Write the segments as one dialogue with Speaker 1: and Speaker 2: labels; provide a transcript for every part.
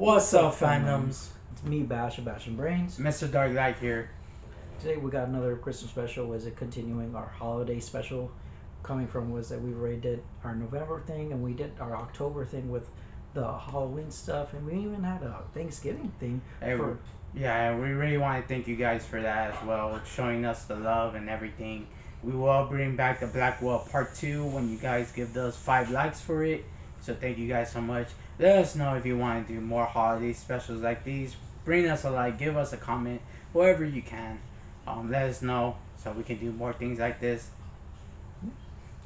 Speaker 1: What's up, fandoms?
Speaker 2: It's me, Bash and Brains.
Speaker 1: Mr. Dark Light here.
Speaker 2: Today we got another Christmas special. Was it continuing our holiday special? Coming from was that we already did our November thing and we did our October thing with the Halloween stuff, and we even had a Thanksgiving thing.
Speaker 1: Yeah, we really want to thank you guys for that as well, showing us the love and everything. We will bring back the Black Wall Part 2 when you guys give us 5 likes for it. So thank you guys so much. Let us know if you want to do more holiday specials like these. Bring us a like, give us a comment, wherever you can. Let us know so we can do more things like this.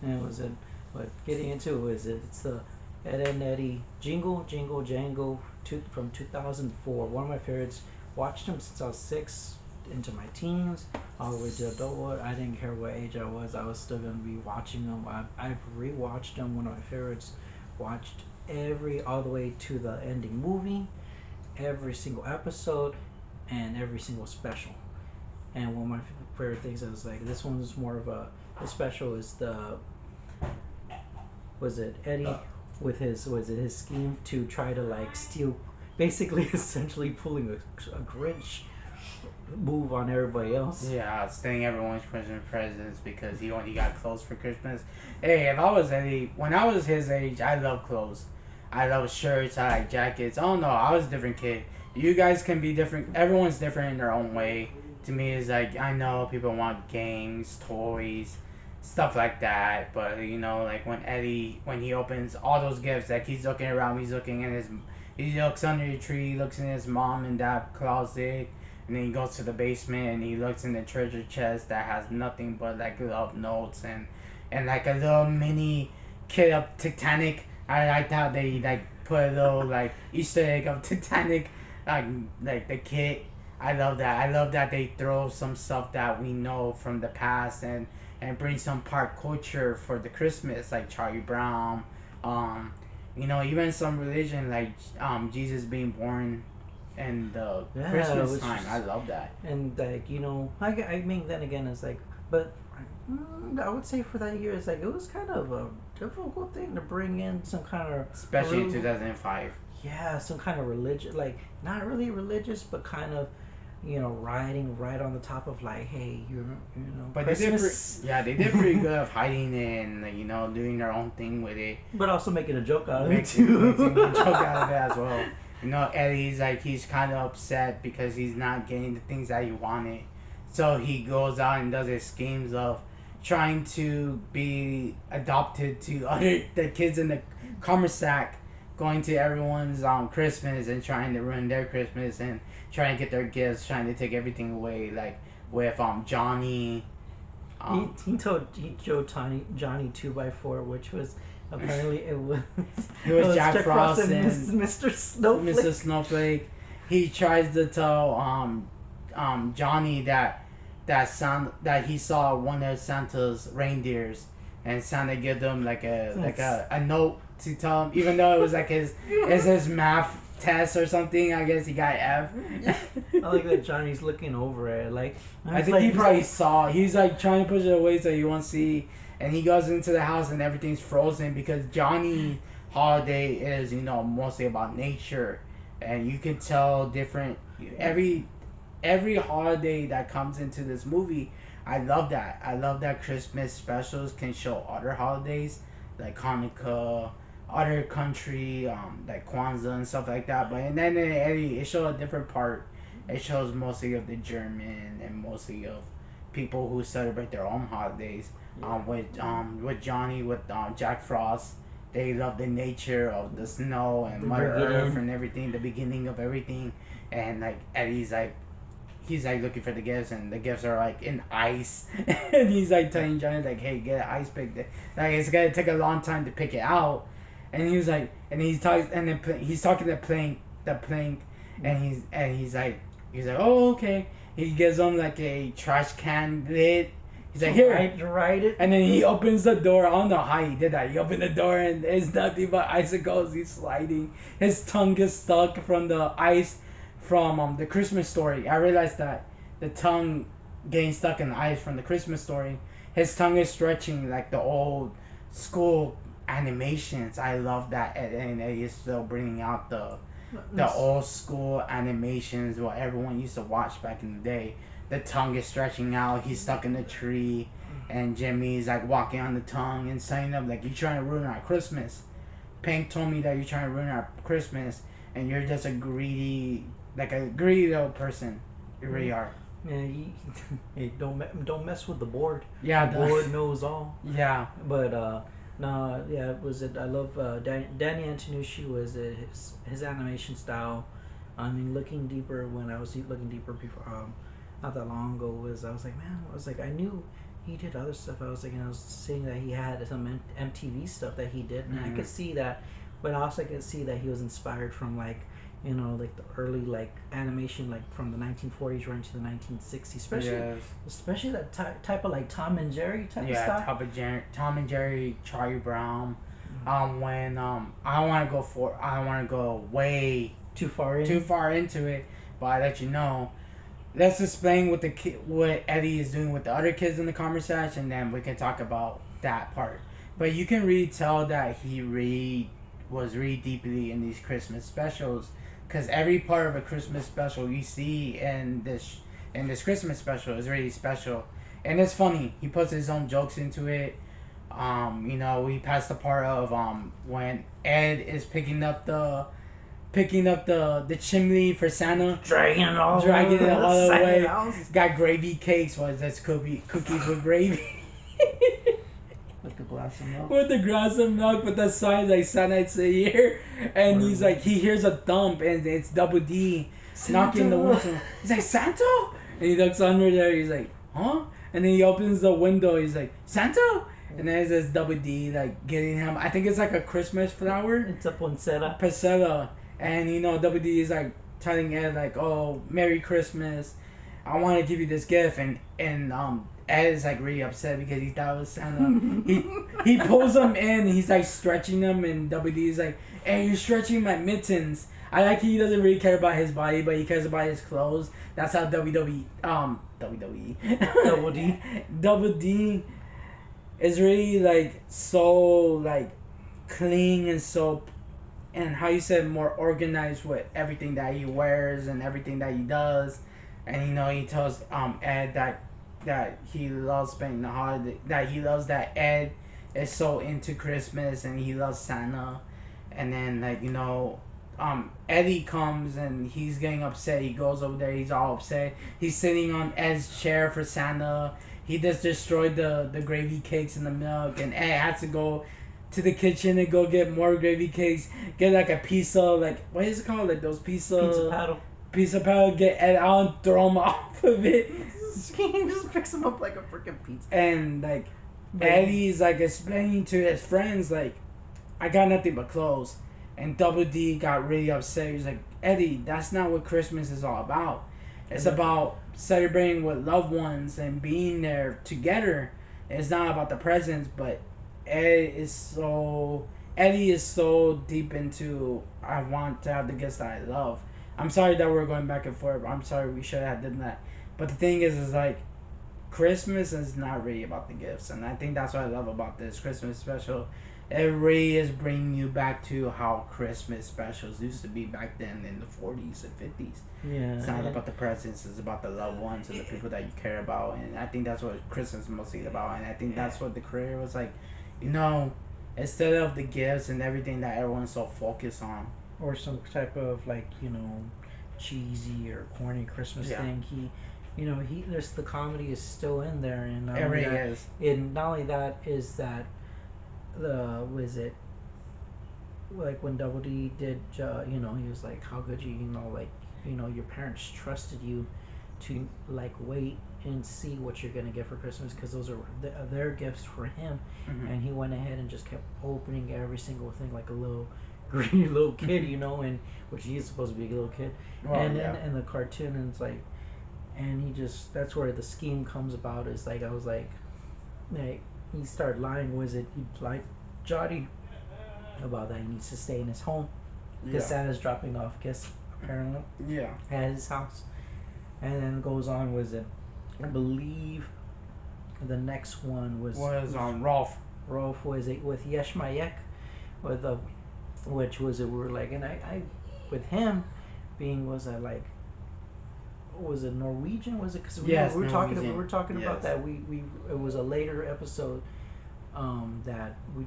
Speaker 2: And was it? But getting into it's the Ed and Eddy Jingle, Jangle from 2004. One of my favorites. Watched them since I was 6 into my teens, all the way to adulthood. I didn't care what age I was still gonna be watching them. I've rewatched them. One of my favorites. Watched all the way to the ending movie, every single episode, and every single special. And one of my favorite things is like this one's more of the special is Eddy with his scheme to try to like steal, basically essentially pulling a Grinch move on everybody else.
Speaker 1: Yeah, stealing everyone's Christmas presents because he only got clothes for Christmas. Hey, if I was Eddy, when I was his age, I love clothes. I love shirts, I like jackets. I don't know, I was a different kid. You guys can be different. Everyone's different in their own way. To me, it's like, I know people want games, toys, stuff like that. But, you know, like when he opens all those gifts, like he's looking around, he looks under the tree, looks in his mom and dad closet. And then he goes to the basement and he looks in the treasure chest that has nothing but like love notes and like a little mini kit of Titanic. I like how they like put a little like Easter egg of Titanic, like the kit. I love that. I love that they throw some stuff that we know from the past and bring some part culture for the Christmas, like Charlie Brown. You know, even some religion like Jesus being born and the Christmas time. I love that.
Speaker 2: And like, you know, I mean, then again, it's like, but I would say for that year, it's like it was kind of a difficult thing to bring in some kind of,
Speaker 1: especially in 2005.
Speaker 2: Yeah, some kind of religious, like not really religious, but kind of, you know, riding right on the top of like, hey, you know.
Speaker 1: But
Speaker 2: Christmas.
Speaker 1: they did pretty good of hiding it and, you know, doing their own thing with it.
Speaker 2: But also making a joke out of it too.
Speaker 1: Making a joke out of it as well. You know, Eddy's like, he's kind of upset because he's not getting the things that he wanted. So he goes out and does his schemes of trying to be adopted to the kids in the Commersac, going to everyone's Christmas and trying to ruin their Christmas and trying to get their gifts, trying to take everything away. Like with Johnny.
Speaker 2: He told Johnny 2x4, which was apparently it was
Speaker 1: Jack Frost and
Speaker 2: Mr. Snowflake.
Speaker 1: Mr. Snowflake. He tries to tell Johnny that he saw one of Santa's reindeers, and Santa gave them like a note to tell him, even though it was like his math test or something. I guess he got F.
Speaker 2: I like that Johnny's looking over it. Like
Speaker 1: I think he probably saw. He's like trying to push it away so he won't see. And he goes into the house and everything's frozen because Johnny holiday is, you know, mostly about nature, and you can tell different every holiday that comes into this movie. I love that. I love that Christmas specials can show other holidays like Hanukkah, other country, like Kwanzaa and stuff like that. But and then in Eddy, it shows a different part. It shows mostly of the German and mostly of people who celebrate their own holidays. With Johnny, with Jack Frost, they love the nature of the snow and Mother Earth and everything, the beginning of everything. And like Eddy's like, he's like looking for the gifts, and the gifts are like in ice, and he's like telling Johnny like, hey, get an ice pick. Like it's gonna take a long time to pick it out. And he was like, and he's talking, and then he's talking to the plank, and he's like, oh, okay. He gives him like a trash can lid. He's like, here,
Speaker 2: write it.
Speaker 1: And then he opens the door. I don't know how he did that. He opened the door and it's nothing but icicles. He's sliding. His tongue gets stuck from the ice from the Christmas Story. I realized that the tongue getting stuck in the ice from the Christmas Story. His tongue is stretching like the old school animations. I love that, and Eddy is still bringing out the the old school animations what everyone used to watch back in the day. The tongue is stretching out. He's stuck in the tree, and Jimmy's like walking on the tongue and saying up like, "You trying to ruin our Christmas?" Pink told me that you're trying to ruin our Christmas, and you're just a greedy little person. You really are.
Speaker 2: Yeah, hey, don't mess with the board.
Speaker 1: Yeah,
Speaker 2: the board knows all.
Speaker 1: Yeah.
Speaker 2: But no, yeah, was it? I love Danny Antonucci was his animation style. I mean, looking deeper when I was looking deeper before, not that long ago I was like, man, I knew he did other stuff. I was like, and I was seeing that he had some MTV stuff that he did, and I could see that, but also I could see that he was inspired from like, you know, like the early like animation like from the 1940s right into the 1960s, especially that type of like Tom and Jerry type of stuff.
Speaker 1: Yeah, Tom and Jerry, Charlie Brown. When I don't want to go way
Speaker 2: too far
Speaker 1: into it, but I let you know. Let's explain what Eddy is doing with the other kids in the conversation, and then we can talk about that part. But you can really tell that he was really deeply in these Christmas specials, because every part of a Christmas special you see in this Christmas special is really special, and it's funny. He puts his own jokes into it. You know, we passed the part of when Ed is picking up the chimney for Santa,
Speaker 2: dragging it all the
Speaker 1: way. Got gravy cakes. What is that? Cookies with gravy.
Speaker 2: With the glass of milk.
Speaker 1: With the glass of milk, with the sign like Santa's here, and he's like, he hears a thump, and it's Double D knocking the window. He's like, Santa, and he looks under there. He's like, huh? And then he opens the window. He's like, Santa. And then there's Double D like getting him. I think it's like a Christmas flower.
Speaker 2: It's a poinsettia.
Speaker 1: Poinsettia. And you know, Double D is like telling Ed like, "Oh, Merry Christmas! I want to give you this gift." And Ed is like really upset because he thought it was Santa. he pulls him in. He's like stretching them, and Double D is like, "Hey, you're stretching my mittens." I like he doesn't really care about his body, but he cares about his clothes. That's how WWE Double D is really like so like clean and so. And how you said more organized with everything that he wears and everything that he does, and you know he tells Ed that he loves spending the holiday, that he loves that Ed is so into Christmas and he loves Santa, and then like you know, Eddy comes and he's getting upset. He goes over there. He's all upset. He's sitting on Ed's chair for Santa. He just destroyed the gravy cakes and the milk, and Ed has to go to the kitchen and go get more gravy cakes, get like a pizza, like what is it called, like those pizza paddle, get Ed out and throw him off of it.
Speaker 2: He just picks him up like a freaking pizza.
Speaker 1: And like Eddy's like explaining to his friends like, I got nothing but clothes, and Double D got really upset. He's like, Eddy, that's not what Christmas is all about. It's about celebrating with loved ones and being there together. It's not about the presents, but Eddy is so deep into I want to have the gifts that I love. I'm sorry that we're going back and forth. I'm sorry we should have done that. But the thing is like Christmas is not really about the gifts, and I think that's what I love about this Christmas special. It really is bringing you back to how Christmas specials used to be back then in the 40s and 50s.
Speaker 2: Yeah,
Speaker 1: it's not about the presents. It's about the loved ones and the people that you care about, and I think that's what Christmas is mostly about. And I think that's what the creator was like. You know, instead of the gifts and everything that everyone's so focused on,
Speaker 2: or some type of like, you know, cheesy or corny Christmas thing, there's the comedy is still in there, and
Speaker 1: it really is.
Speaker 2: And not only that is that like when Double D did, you know, he was like, how could you, like, you know, your parents trusted you to like wait and see what you're gonna get for Christmas, because those are their gifts for him. And he went ahead and just kept opening every single thing like a little greedy little kid, you know, and which he's supposed to be a little kid. And the cartoon, and it's like, and he just, that's where the scheme comes about. Is like, I was like he started lying. Was it he lied Jody about that he needs to stay in his home because Santa's dropping off gifts apparently at his house. And then goes on, was it, I believe the next one was
Speaker 1: Rolf.
Speaker 2: Rolf was it with Yesh Mayek, with which was it, we were like, and I with him being was that like was it Norwegian? Was it because
Speaker 1: Yes,
Speaker 2: we
Speaker 1: Norwegian.
Speaker 2: were talking about
Speaker 1: Yes.
Speaker 2: that we it was a later episode that we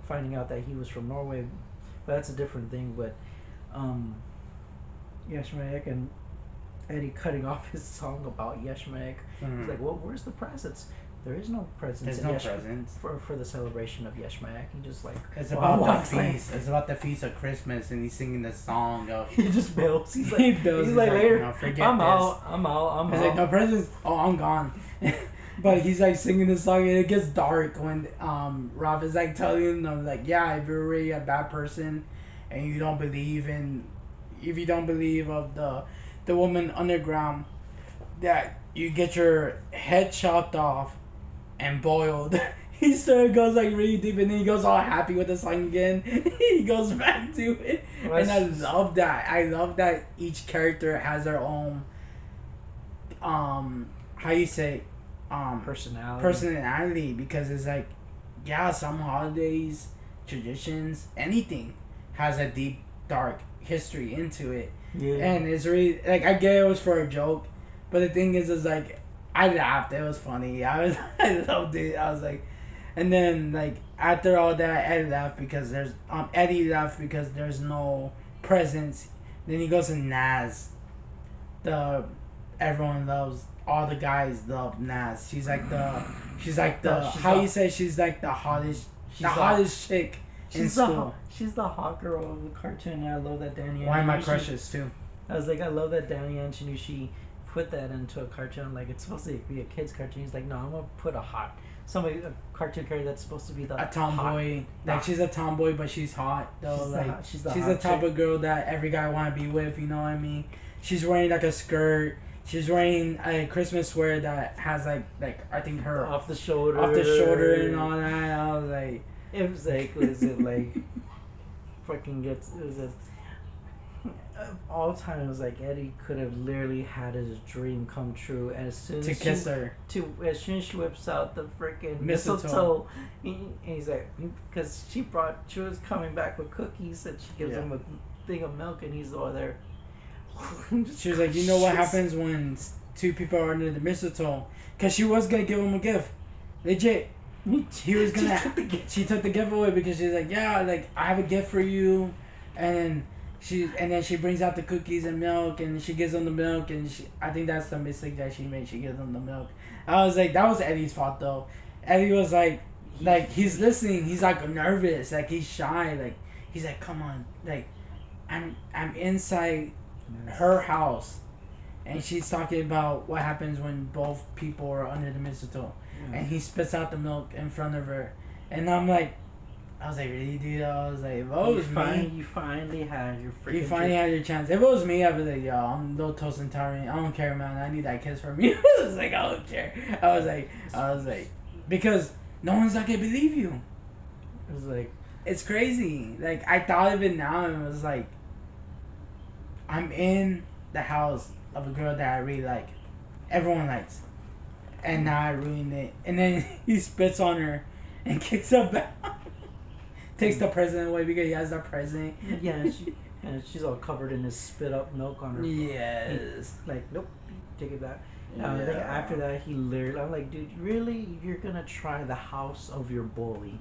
Speaker 2: finding out that he was from Norway, but that's a different thing. But Yashmaek and Eddy cutting off his song about Yashmaek. He's like, well, where's the presents? There is no presents.
Speaker 1: There's no presents
Speaker 2: for the celebration of Yashmaek. He just like
Speaker 1: it's about the feast. It's about the feast of Christmas, and he's singing the song of.
Speaker 2: He just builds. He's like,
Speaker 1: he builds.
Speaker 2: He's like later.
Speaker 1: No, forget
Speaker 2: I'm
Speaker 1: this.
Speaker 2: out.
Speaker 1: He's like, no presents. Oh, I'm gone. But he's like singing the song, and it gets dark when Rob is like telling him like, yeah, if you're really a bad person, and you don't believe in, if you don't believe of the woman underground, that you get your head chopped off and boiled. He still goes like really deep, and then he goes all happy with the song again. He goes back to it, and I love that. I love that each character has their own how you say personality, because it's like, yeah, some holidays, traditions, anything has a deep dark history into it.
Speaker 2: Yeah.
Speaker 1: And it's really like, I get it was for a joke, but the thing is like, I laughed. It was funny. I loved it. I was like, and then like after all that, Eddy laughed because there's no presents. Then he goes to Naz. Everyone loves, all the guys love Naz. She's like the how you say, she's like the hottest chick in school.
Speaker 2: She's the hot girl of the cartoon, and I love that Danny.
Speaker 1: One of my crushes too.
Speaker 2: I was like, I love that Danny Anthony. She put that into a cartoon. Like, it's supposed to be a kid's cartoon. He's like, no, I'm gonna put a cartoon character that's supposed to be a
Speaker 1: tomboy. Like, she's a tomboy, but she's hot though. She's the type of girl that every guy want to be with. You know what I mean? She's wearing like a skirt. She's wearing a Christmas sweater that has like I think her
Speaker 2: off the shoulder
Speaker 1: and all that. I was like,
Speaker 2: was it like fucking gets, it was a all time. It was like Eddy could have literally had his dream come true, and as soon as
Speaker 1: kiss her,
Speaker 2: as soon as she whips out the freaking mistletoe, and he's like, because she was coming back with cookies, and she gives him a thing of milk, and he's over there.
Speaker 1: She was like, you know what happens when two people are under the mistletoe? Because she was gonna give him a gift, legit. He was gonna. She took the gift away because she's like, yeah, like, I have a gift for you, and then she brings out the cookies and milk, and she gives them the milk, and I think that's the mistake that she made. She gives them the milk. I was like, that was Eddy's fault though. Eddy was like he's listening. He's like nervous, like he's shy, like he's like, come on, like I'm inside her house, and she's talking about what happens when both people are under the mistletoe, and he spits out the milk in front of her, and I was like, really, dude? I was like, if it was me,
Speaker 2: you finally had your freaking.
Speaker 1: You finally had your chance. If it was me, I'd be like, yo, I'm no toast and tyrant. I don't care, man. I need that kiss from you. I was like, I don't care. I was like, because no one's not gonna believe you.
Speaker 2: It was like,
Speaker 1: it's crazy. Like, I thought of it now, and it was like, I'm in the house of a girl that I really like. Everyone likes. And now I ruined it. And then he spits on her and kicks her back. Takes the present away because he has the present.
Speaker 2: Yeah, she's all covered in this spit up milk on her.
Speaker 1: Yes.
Speaker 2: Like, nope, take it back. I think after that, I'm like, dude, really? You're gonna try the house of your bully?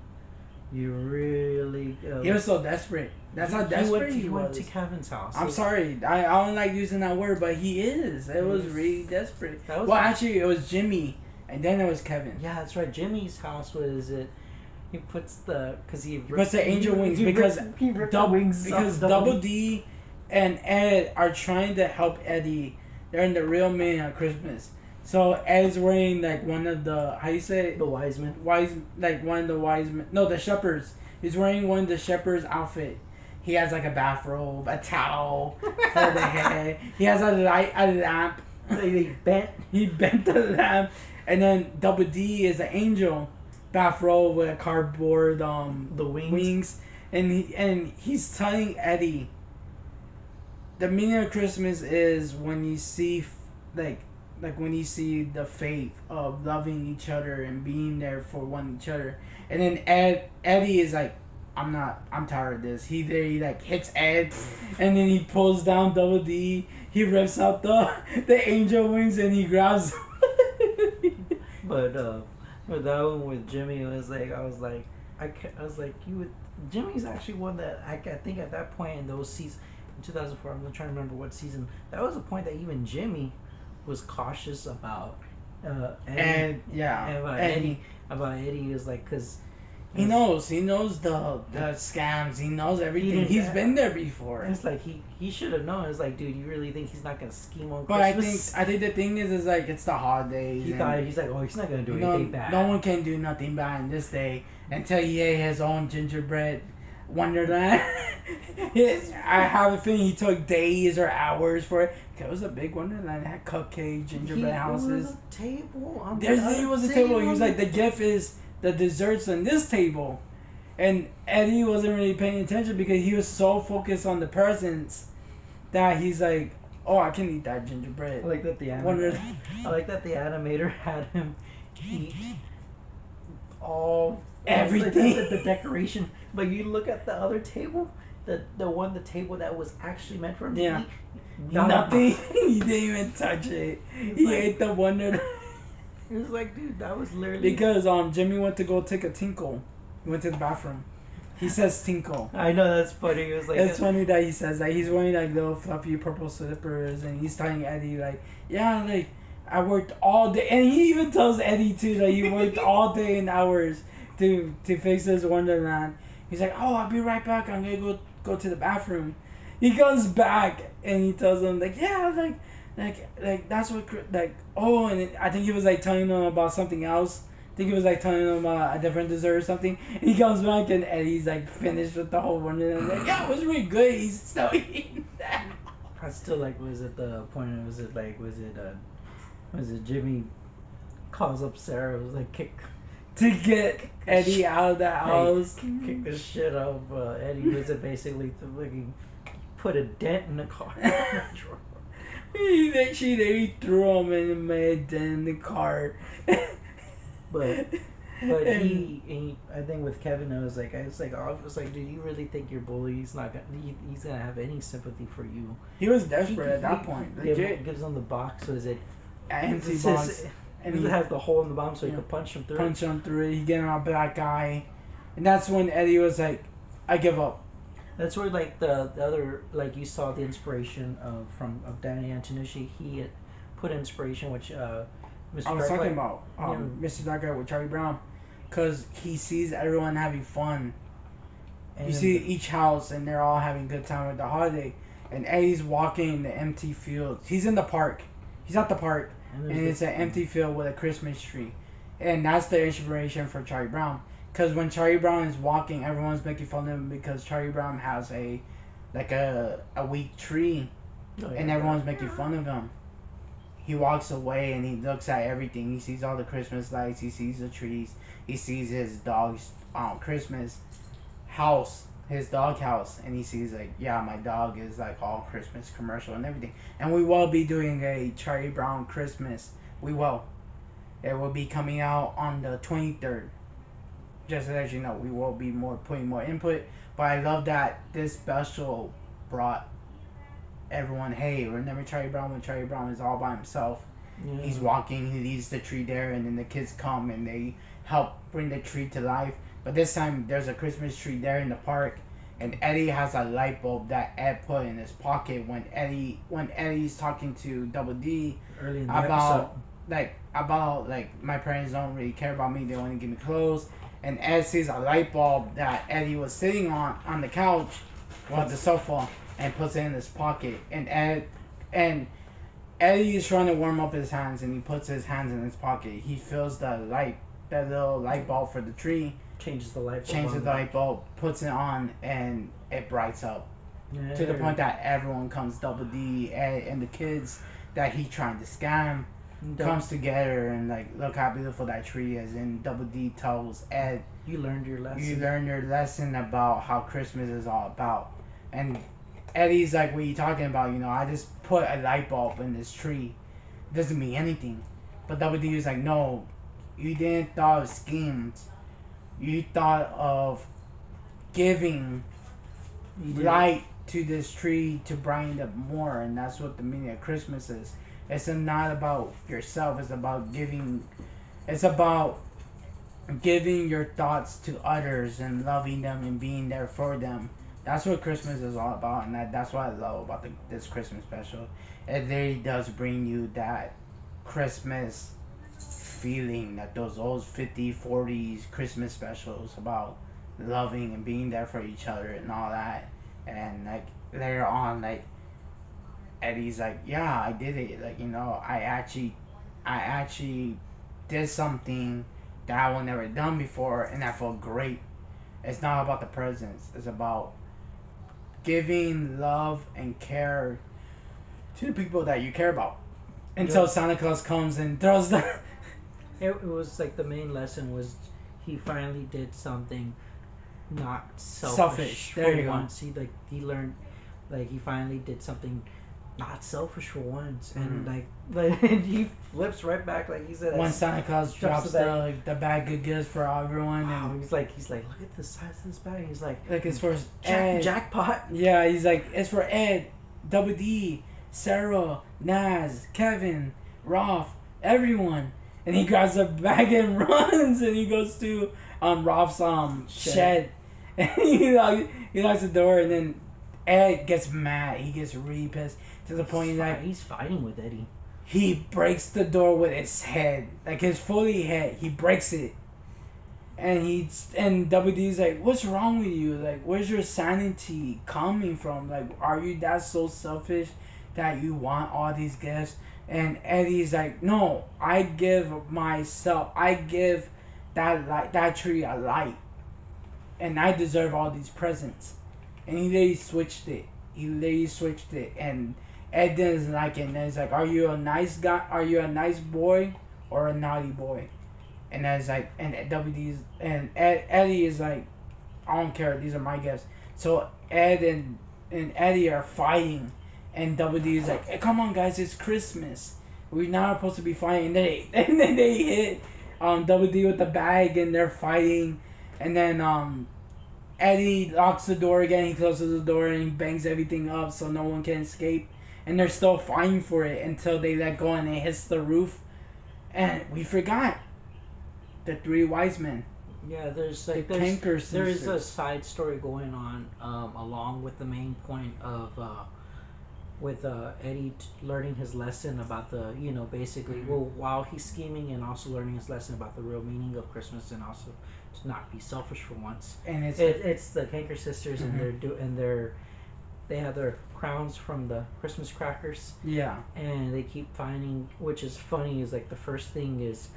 Speaker 2: You really?
Speaker 1: He was so desperate. That's how desperate he
Speaker 2: went to Kevin's house.
Speaker 1: I'm sorry. I don't like using that word, but he is. It was really desperate. Actually, it was Jimmy, and then it was Kevin.
Speaker 2: Yeah, that's right. Jimmy's house was it. He puts the
Speaker 1: angel wings because Double D and Ed are trying to help Eddy. They're in the real man at Christmas. So Ed's wearing like one of the, how you say it?
Speaker 2: The wise men.
Speaker 1: No, the shepherds. He's wearing one of the shepherds' outfit. He has like a bathrobe, a towel for the head. He has a lamp. He bent the lamp, and then Double D is an angel. Bathrobe with a cardboard
Speaker 2: the wings.
Speaker 1: And he's telling Eddy, the meaning of Christmas is when you see like when you see the faith of loving each other and being there for one each other. And then Eddy is like, I'm tired of this. He like hits Ed, and then he pulls down Double D. He rips out the angel wings and he grabs.
Speaker 2: But with that one with Jimmy, it was like I was like you would. Jimmy's actually one that I think at that point in those seasons, in 2004, I'm trying to remember what season. That was a point that even Jimmy was cautious about Eddie,
Speaker 1: And yeah,
Speaker 2: about
Speaker 1: and
Speaker 2: Eddie, about Eddie. He was like, because
Speaker 1: he knows the scams. He knows everything. He's been there before.
Speaker 2: it's like he should have known. It's like, dude, you really think he's not gonna scheme on
Speaker 1: But
Speaker 2: Christmas?
Speaker 1: I think the thing is like it's the holidays.
Speaker 2: He thought he's like, oh, he's not gonna do
Speaker 1: You know,
Speaker 2: anything bad.
Speaker 1: no one can do nothing bad in this day until he ate his own gingerbread wonderland. I have a feeling he took days or hours for it. It was a big wonderland. It had cupcake, gingerbread houses.
Speaker 2: There was a table. On
Speaker 1: There was a table. He was like, the gift is the desserts on this table. And Eddie wasn't really paying attention because he was so focused on the presents that he's like, oh, I can eat that gingerbread.
Speaker 2: I like that the animator had him eat all
Speaker 1: Everything.
Speaker 2: the decoration. But you look at the other table, the table that was actually meant for him to eat.
Speaker 1: Nothing. He didn't even touch it. He
Speaker 2: like,
Speaker 1: ate the wonder.
Speaker 2: It was like, dude, that was literally
Speaker 1: Because Jimmy went to go take a tinkle. He went to the bathroom. He says tinkle.
Speaker 2: I know, that's funny. It was like,
Speaker 1: It's funny that he says that. He's wearing like little fluffy purple slippers, and he's telling Eddie like, yeah, like I worked all day, and he even tells Eddie too that he worked all day and hours to fix this wonderland. He's like, oh, I'll be right back. I'm gonna go to the bathroom. He comes back and he tells him like, yeah, like that's what like oh, and I think he was like telling him about something else. I think he was like telling him about a different dessert or something. And he comes back and Eddie's like finished with the whole wonderland. Like, yeah, it was really good. He's still eating that.
Speaker 2: I still like, was it Jimmy calls up Sarah, it was like
Speaker 1: To get Eddie out of the house.
Speaker 2: kick the shit out of Eddie. Was it basically to fucking put a dent in the car?
Speaker 1: They threw him and made a dent in the car.
Speaker 2: But he I think with Kevin, I was like, dude, you really think your bully? He's gonna have any sympathy for you?
Speaker 1: He was desperate at that point. Legit.
Speaker 2: Gives him the box. So is it
Speaker 1: empty box?
Speaker 2: And he has the hole in the bottom so he could punch him through.
Speaker 1: Punch him through it. He get him a black eye, and that's when Eddie was like, "I give up."
Speaker 2: That's where like the other, like, you saw the inspiration of Danny Antonucci. He had put inspiration, which Mr.
Speaker 1: I was
Speaker 2: Darklight,
Speaker 1: talking about Mr. Darklight with Charlie Brown, because he sees everyone having fun. And you see each house, and they're all having a good time with the holiday. And Eddie's walking the empty fields. He's in the park. He's at the park, and it's an empty field with a Christmas tree. And that's the inspiration for Charlie Brown. Because when Charlie Brown is walking, everyone's making fun of him because Charlie Brown has a weak tree, and everyone's making fun of him. He walks away and he looks at everything. He sees all the Christmas lights. He sees the trees. He sees his dog's Christmas house, his dog house, and he sees like, yeah, my dog is like all Christmas commercial and everything. And we will be doing a Charlie Brown Christmas. We will. It will be coming out on the 23rd. Just to let you know, we will be putting more input. But I love that this special brought everyone, hey, remember Charlie Brown when Charlie Brown is all by himself? Yeah. He's walking, he leaves the tree there, and then the kids come and they help bring the tree to life. But this time there's a Christmas tree there in the park, and Eddie has a light bulb that Ed put in his pocket when Eddie's talking to Double D
Speaker 2: early in the
Speaker 1: about my parents don't really care about me, they only give me clothes. And Ed sees a light bulb that Eddie was sitting on the couch, the sofa, and puts it in his pocket. And Eddie is trying to warm up his hands, and he puts his hands in his pocket. He feels that little light bulb for the tree.
Speaker 2: Changes the light
Speaker 1: bulb, puts it on, and it brights up. Yeah. To the point that everyone comes, Double D, Ed, and the kids that he trying to scam, comes together and like, look how beautiful that tree is. And Double D tells Ed,
Speaker 2: you learned your lesson.
Speaker 1: You learned your lesson about how Christmas is all about. And Eddie's like, what are you talking about? I just put a light bulb in this tree. It doesn't mean anything. But Double D is like, no, you didn't thought of schemes. You thought of giving
Speaker 2: He did.
Speaker 1: light to this tree to brighten up more, and that's what the meaning of Christmas is. It's not about yourself. It's about giving. It's about giving your thoughts to others and loving them and being there for them. That's what Christmas is all about, and that's what I love about this Christmas special. It really does bring you that Christmas feeling that those old 50s, 40s Christmas specials about loving and being there for each other and all that. And like later on, like Eddie's like, yeah, I did it. Like, I actually did something that I would never done before, and I felt great. It's not about the presents. It's about giving love and care to the people that you care about. Until Santa Claus comes and throws the.
Speaker 2: It was like the main lesson was he finally did something not selfish
Speaker 1: There you
Speaker 2: for
Speaker 1: go.
Speaker 2: once. He learned, like, he finally did something not selfish for once, and and he flips right back, like he said.
Speaker 1: When Santa Claus drops the bag of gifts for everyone,
Speaker 2: Wow,
Speaker 1: and
Speaker 2: he's like, look at the size of this bag. He's like
Speaker 1: it's for Ed.
Speaker 2: Jackpot.
Speaker 1: Yeah, he's like, it's for Ed, Double D, Sarah, Naz, Kevin, Rolf, everyone. And he grabs a bag and runs, and he goes to Rolf's shed. And he locks the door, and then Ed gets mad. He gets really pissed to the point that
Speaker 2: he's fighting with Eddie.
Speaker 1: He breaks the door with his head, like his fully head. He breaks it, and Double D's like, "What's wrong with you? Like, where's your sanity coming from? Like, are you that so selfish that you want all these gifts?" And Eddie's like, "No, I give that tree a light, and I deserve all these presents." And he literally switched it. And Ed doesn't like it. And he's like, "Are you a nice guy? Are you a nice boy or a naughty boy?" And Ed's like, and Eddie is like, "I don't care. These are my gifts." So Ed and Eddie are fighting, and Double D is like, "Hey, come on, guys, it's Christmas. We're not supposed to be fighting." And then they hit Double D with the bag, and they're fighting, and then Eddie locks the door again. He closes the door and he bangs everything up so no one can escape. And they're still fighting for it until they let go and it hits the roof. And we forgot the three wise men.
Speaker 2: Yeah, there's a side story going on along with the main point of with Eddie learning his lesson about the basically while he's scheming and also learning his lesson about the real meaning of Christmas and also to not be selfish for once.
Speaker 1: And
Speaker 2: it's the Kanker sisters and they have their crowns from the Christmas crackers.
Speaker 1: Yeah.
Speaker 2: And they keep finding, which is funny, is like the first thing is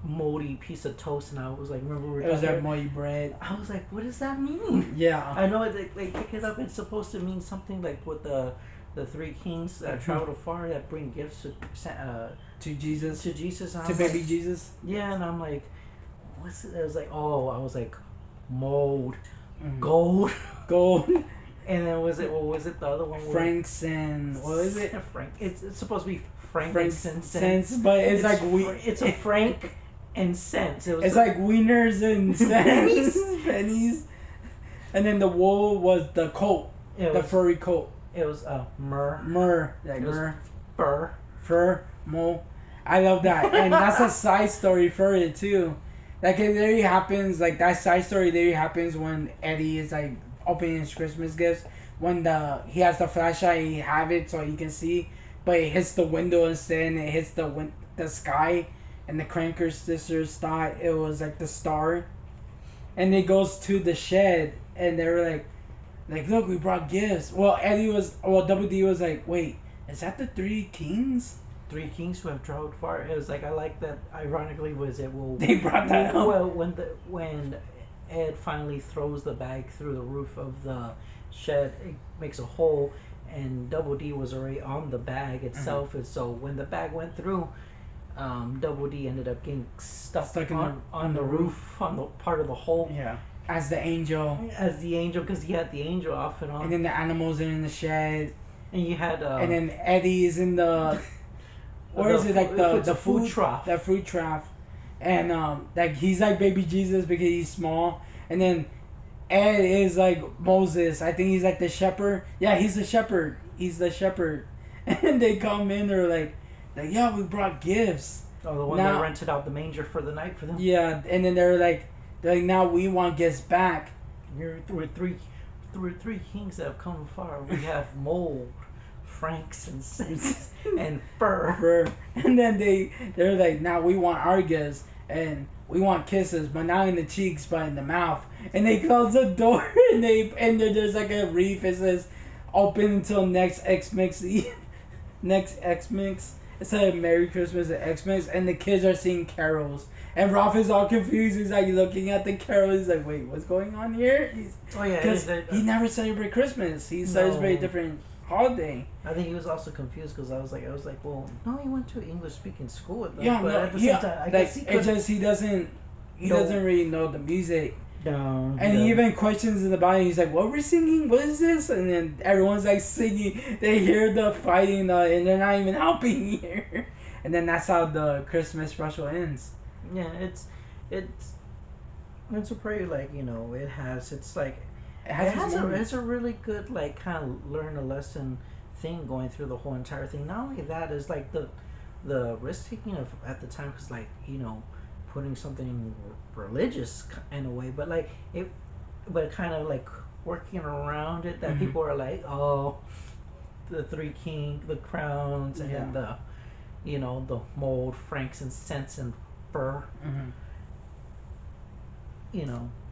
Speaker 2: moldy piece of toast, and I was like, remember
Speaker 1: it was that moldy bread.
Speaker 2: I was like, what does that mean?
Speaker 1: Yeah.
Speaker 2: I know they pick it up. It's supposed to mean something like with the three kings that travel far that bring gifts
Speaker 1: to Jesus.
Speaker 2: To Jesus.
Speaker 1: To baby like, Jesus.
Speaker 2: Yeah, and I'm like, what's it? I was like, mold, gold. And then what was it the other one?
Speaker 1: Franks and what is it?
Speaker 2: Frank. It's supposed to be frankincense,
Speaker 1: but it's like
Speaker 2: it's a frank and cents.
Speaker 1: It's like wieners and cents, pennies. And then the wool was the coat, the furry coat.
Speaker 2: It was myrrh.
Speaker 1: Like myrrh.
Speaker 2: Fur.
Speaker 1: Mo. I love that, and that's a side story for it too. Like it literally happens. Like that side story literally happens when Eddie is like opening his Christmas gifts. When he has the flashlight, he have it so he can see, but it hits the window instead, and it hits the sky, and the Cranker sisters thought it was like the star, and it goes to the shed, and they were like look, we brought gifts. Well, Double D was like, wait, is that the three kings?
Speaker 2: Three kings who have traveled far. It was like, I like that. Ironically,
Speaker 1: they brought that up.
Speaker 2: Well, when Ed finally throws the bag through the roof of the shed, it makes a hole, and Double D was already on the bag itself, and so when the bag went through, Double D ended up getting stuck on the roof, on the part of the hole.
Speaker 1: Yeah. As the angel,
Speaker 2: because he had the angel off and on.
Speaker 1: And then the animals are in the shed.
Speaker 2: And you had.
Speaker 1: And then Eddie is in the. Or is it like the
Speaker 2: food trough?
Speaker 1: The food trough, and like he's like baby Jesus because he's small, and then Ed is like Moses. I think he's like the shepherd. Yeah, he's the shepherd. He's the shepherd. And they come in, they're like, yeah, we brought gifts.
Speaker 2: Oh, the one that rented out the manger for the night for them.
Speaker 1: Yeah, and then they're like, now we want gifts back.
Speaker 2: We're three kings that have come far. We have mold, frankincense, and fur.
Speaker 1: And then they're like, now we want our gifts and we want kisses, but not in the cheeks, but in the mouth. And they close the door and there's like a reef. It says, open until next X-Mix. Next X-Mix. It said Merry Christmas at X-Mix, and the kids are singing carols. And Ralph is all confused. He's like looking at the carols. He's like, wait, what's going on here? Because he never celebrated Christmas. He celebrated a different holiday.
Speaker 2: I think he was also confused because I was like, well, no, he went to English speaking school with them.
Speaker 1: Yeah,
Speaker 2: but
Speaker 1: no,
Speaker 2: at the same time, I guess
Speaker 1: he doesn't really know the music.
Speaker 2: No,
Speaker 1: and he even questions in the body. He's like, "What we're singing? What is this?" And then everyone's like singing. They hear the fighting, and they're not even helping here. And then that's how the Christmas special ends.
Speaker 2: Yeah, it's a pretty it has it's a really good like kind of learn a lesson thing going through the whole entire thing. Not only that is like the risk taking of at the time because putting something religious in a way, but kind of like working around it that people are like, oh, the three king, the crowns, and the mold, frankincense, and fur.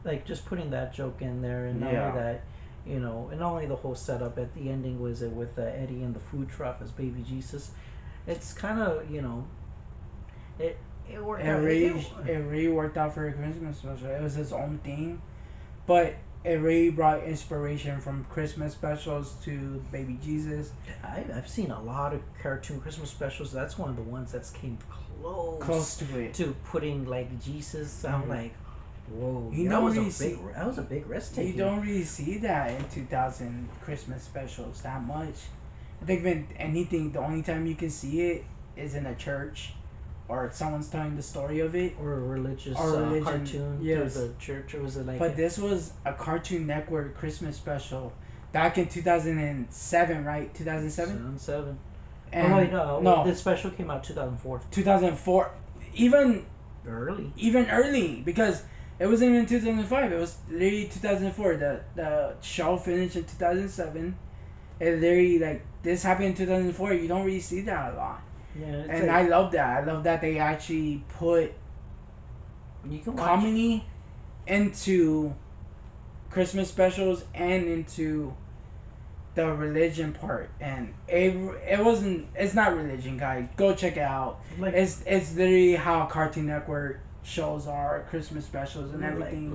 Speaker 2: Like just putting that joke in there, and not only that, and not only the whole setup at the ending was it with Eddy and the food truck as baby Jesus. It's kind of it worked out.
Speaker 1: It really worked out for a Christmas special. It was his own theme, but it really brought inspiration from Christmas specials to Baby Jesus.
Speaker 2: I've seen a lot of cartoon Christmas specials. That's one of the ones that's came close
Speaker 1: to it,
Speaker 2: to putting like Jesus. I'm like, whoa, that was a big risk taking.
Speaker 1: You don't really see that in 2000 Christmas specials that much. I think the only time you can see it is in a church. Or someone's telling the story of it,
Speaker 2: or a religious cartoon through the church, or was it like?
Speaker 1: But this was a Cartoon Network Christmas special, back in 2007, right? 2007.
Speaker 2: 2007.
Speaker 1: And
Speaker 2: no. This special came out 2004.
Speaker 1: 2004, even
Speaker 2: early
Speaker 1: because it wasn't even 2005. It was literally 2004. The show finished in 2007. And literally this happened in 2004. You don't really see that a lot.
Speaker 2: Yeah,
Speaker 1: and I love that. I love that they actually put comedy into Christmas specials and into the religion part. And it's not religion, guys. Go check it out. It's literally how Cartoon Network shows are Christmas specials and everything.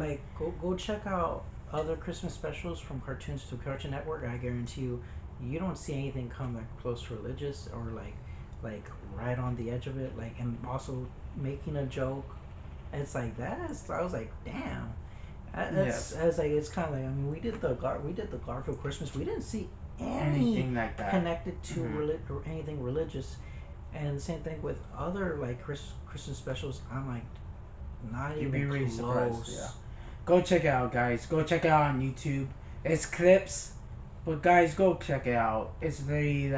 Speaker 2: Go check out other Christmas specials from cartoons to Cartoon Network. I guarantee you don't see anything come close to religious or like right on the edge of it, and also making a joke. It's like that. I was like, damn. It's kind of like, I mean, we did the Garfield Christmas. We didn't see anything like that connected to or anything religious. And the same thing with other Christmas specials. I'm like, not
Speaker 1: You'd
Speaker 2: even
Speaker 1: be really
Speaker 2: close.
Speaker 1: Surprised. Yeah. Go check it out, guys. Go check it out on YouTube. It's clips, but guys, go check it out. It's very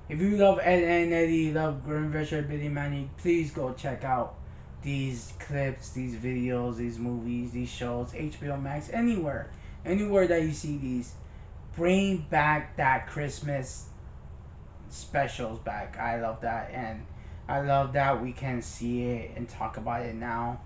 Speaker 1: if you love Ed and Eddy, love Grim Adventure Billy Manny, please go check out these clips, these videos, these movies, these shows, HBO Max, anywhere that you see these. Bring back that Christmas specials back. I love that, and I love that we can see it and talk about it now.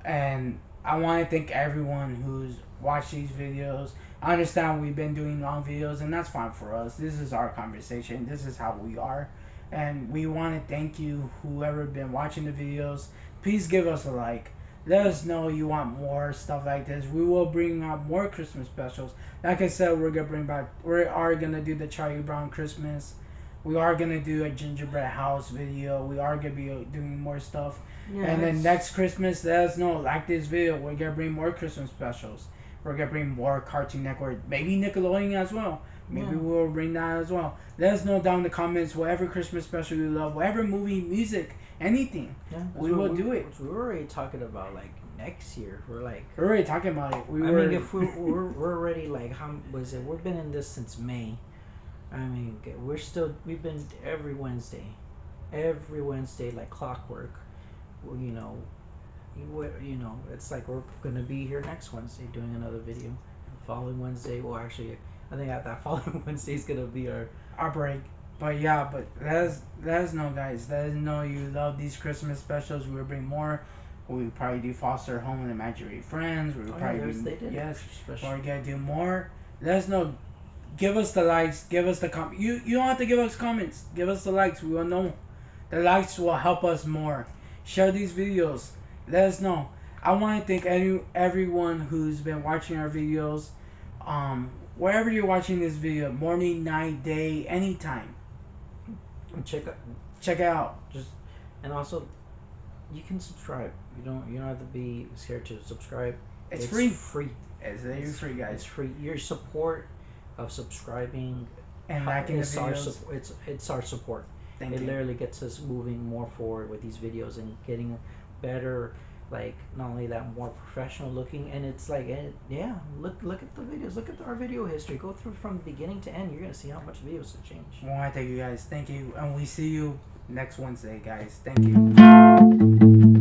Speaker 1: And I want to thank everyone who's watched these videos. I understand we've been doing long videos, and that's fine for us. This is our conversation. This is how we are. And we want to thank you, whoever been watching the videos. Please give us a like. Let us know you want more stuff like this. We will bring out more Christmas specials. Like I said, we are going to do the Charlie Brown Christmas. We are going to do a gingerbread house video. We are going to be doing more stuff. Yeah, and then next Christmas, let us know, like this video. We're going to bring more Christmas specials. We're going to bring more Cartoon Network, maybe Nickelodeon as well. Maybe we'll bring that as well. Let us know down in the comments whatever Christmas special you love, whatever movie, music, anything.
Speaker 2: Yeah,
Speaker 1: We will do it.
Speaker 2: We were already talking about like next year. We're
Speaker 1: already talking about it.
Speaker 2: I mean, if we're already like, how was it? We've been in this since May. I mean, we've been every Wednesday like clockwork. Well, it's like we're gonna be here next Wednesday doing another video. Following Wednesday, well, actually, I think that following Wednesday is gonna be
Speaker 1: our break. But yeah, but let us know, guys. Let us know you love these Christmas specials. We will bring more. We probably do Foster Home and Imaginary Friends. We will probably do, yes, or gonna do more. Let us know. Give us the likes. Give us the comment. You don't have to give us comments. Give us the likes. We will know. The likes will help us more. Share these videos. Let us know. I want to thank everyone who's been watching our videos. Wherever you're watching this video, morning, night, day, anytime.
Speaker 2: And check
Speaker 1: it out.
Speaker 2: And also, you can subscribe. You don't have to be scared to subscribe.
Speaker 1: It's free.
Speaker 2: It's
Speaker 1: free, guys.
Speaker 2: It's free. Your support of subscribing
Speaker 1: and liking the videos.
Speaker 2: It's our support.
Speaker 1: Thank you.
Speaker 2: Literally gets us moving more forward with these videos and getting better. Like, not only that, more professional looking, and it's like, yeah, look at the videos, look at our video history, go through from beginning to end. You're gonna see how much videos have changed.
Speaker 1: Well, I thank you guys. Thank you, and we see you next Wednesday, guys. Thank you.